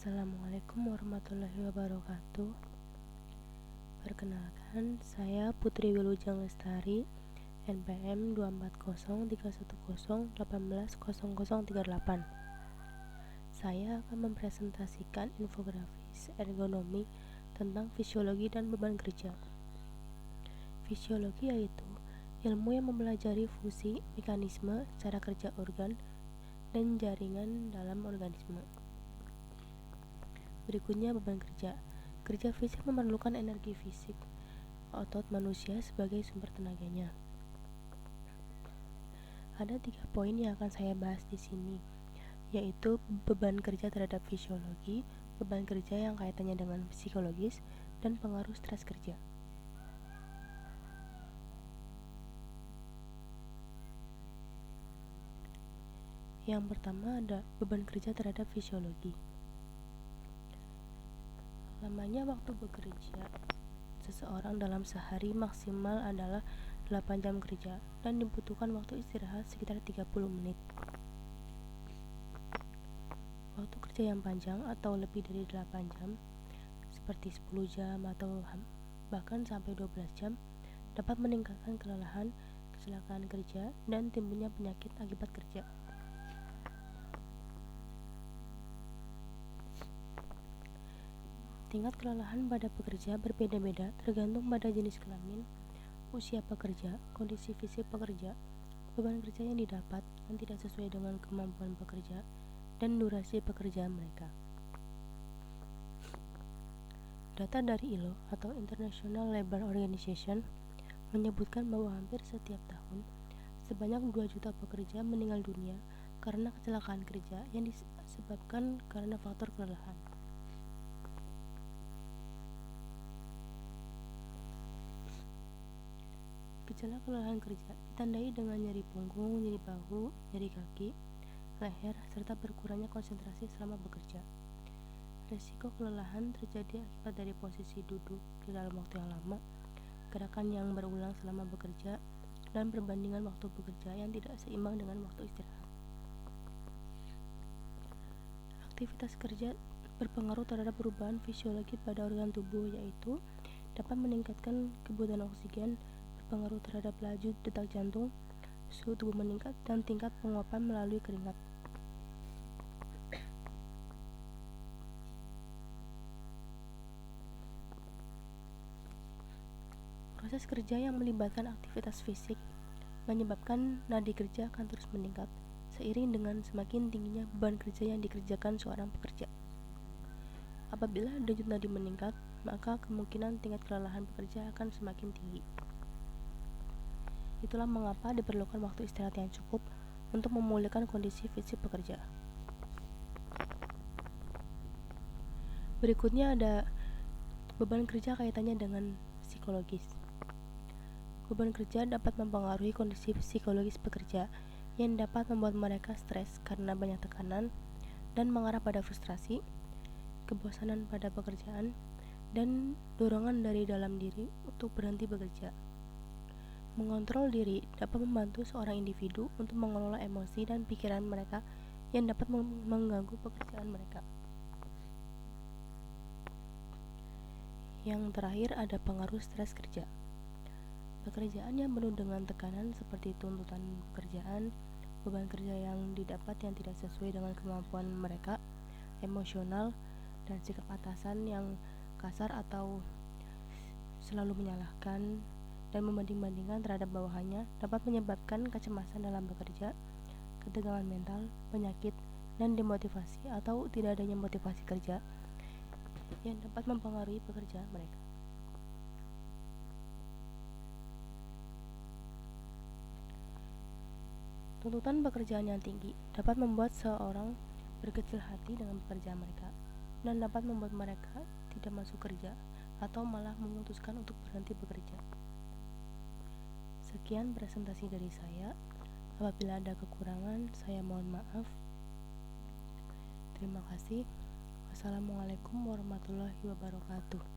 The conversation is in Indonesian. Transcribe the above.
Assalamualaikum warahmatullahi wabarakatuh. Perkenalkan, saya Putri Wilujeng Lestari, NPM 24031018038. Saya akan mempresentasikan infografis ergonomi tentang fisiologi dan beban kerja. Fisiologi yaitu ilmu yang mempelajari fungsi, mekanisme, cara kerja organ, dan jaringan dalam organisme. Berikutnya beban kerja. Kerja fisik memerlukan energi fisik otot manusia sebagai sumber tenaganya. Ada 3 poin yang akan saya bahas di sini, yaitu beban kerja terhadap fisiologi, beban kerja yang kaitannya dengan psikologis, dan pengaruh stres kerja. Yang pertama ada beban kerja terhadap fisiologi. Lamanya waktu bekerja seseorang dalam sehari maksimal adalah 8 jam kerja dan dibutuhkan waktu istirahat sekitar 30 menit. Waktu kerja yang panjang atau lebih dari 8 jam, seperti 10 jam atau bahkan sampai 12 jam, dapat meningkatkan kelelahan, kecelakaan kerja, dan timbulnya penyakit akibat kerja. Tingkat kelelahan pada pekerja berbeda-beda tergantung pada jenis kelamin, usia pekerja, kondisi fisik pekerja, beban kerja yang didapat yang tidak sesuai dengan kemampuan pekerja, dan durasi pekerjaan mereka. Data dari ILO atau International Labour Organization menyebutkan bahwa hampir setiap tahun sebanyak 2 juta pekerja meninggal dunia karena kecelakaan kerja yang disebabkan karena faktor kelelahan. Gejala kelelahan kerja ditandai dengan nyeri punggung, nyeri bahu, nyeri kaki, leher, serta berkurangnya konsentrasi selama bekerja. Risiko kelelahan terjadi akibat dari posisi duduk di dalam waktu yang lama, gerakan yang berulang selama bekerja, dan perbandingan waktu bekerja yang tidak seimbang dengan waktu istirahat. Aktivitas kerja berpengaruh terhadap perubahan fisiologi pada organ tubuh, yaitu dapat meningkatkan kebutuhan oksigen, berpengaruh terhadap laju detak jantung, suhu tubuh meningkat, dan tingkat penguapan melalui keringat. Proses kerja yang melibatkan aktivitas fisik menyebabkan nadi kerja akan terus meningkat seiring dengan semakin tingginya beban kerja yang dikerjakan seorang pekerja. Apabila denyut nadi meningkat, maka kemungkinan tingkat kelelahan pekerja akan semakin tinggi. Itulah mengapa diperlukan waktu istirahat yang cukup untuk memulihkan kondisi fisik pekerja. Berikutnya ada beban kerja kaitannya dengan psikologis. Beban kerja dapat mempengaruhi kondisi psikologis pekerja yang dapat membuat mereka stres karena banyak tekanan dan mengarah pada frustrasi, kebosanan pada pekerjaan, dan dorongan dari dalam diri untuk berhenti bekerja. Mengontrol diri dapat membantu seorang individu untuk mengelola emosi dan pikiran mereka yang dapat mengganggu pekerjaan mereka. Yang terakhir ada pengaruh stres kerja. Pekerjaan yang penuh dengan tekanan seperti tuntutan pekerjaan, beban kerja yang didapat yang tidak sesuai dengan kemampuan mereka, emosional, dan sikap atasan yang kasar atau selalu menyalahkan dan membanding-bandingkan terhadap bawahannya dapat menyebabkan kecemasan dalam bekerja, ketegangan mental, penyakit, dan demotivasi atau tidak adanya motivasi kerja yang dapat mempengaruhi pekerjaan mereka. Tuntutan pekerjaan yang tinggi dapat membuat seorang berkecil hati dengan pekerjaan mereka dan dapat membuat mereka tidak masuk kerja atau malah memutuskan untuk berhenti bekerja. Sekian presentasi dari saya. Apabila ada kekurangan, saya mohon maaf. Terima kasih. Wassalamualaikum warahmatullahi wabarakatuh.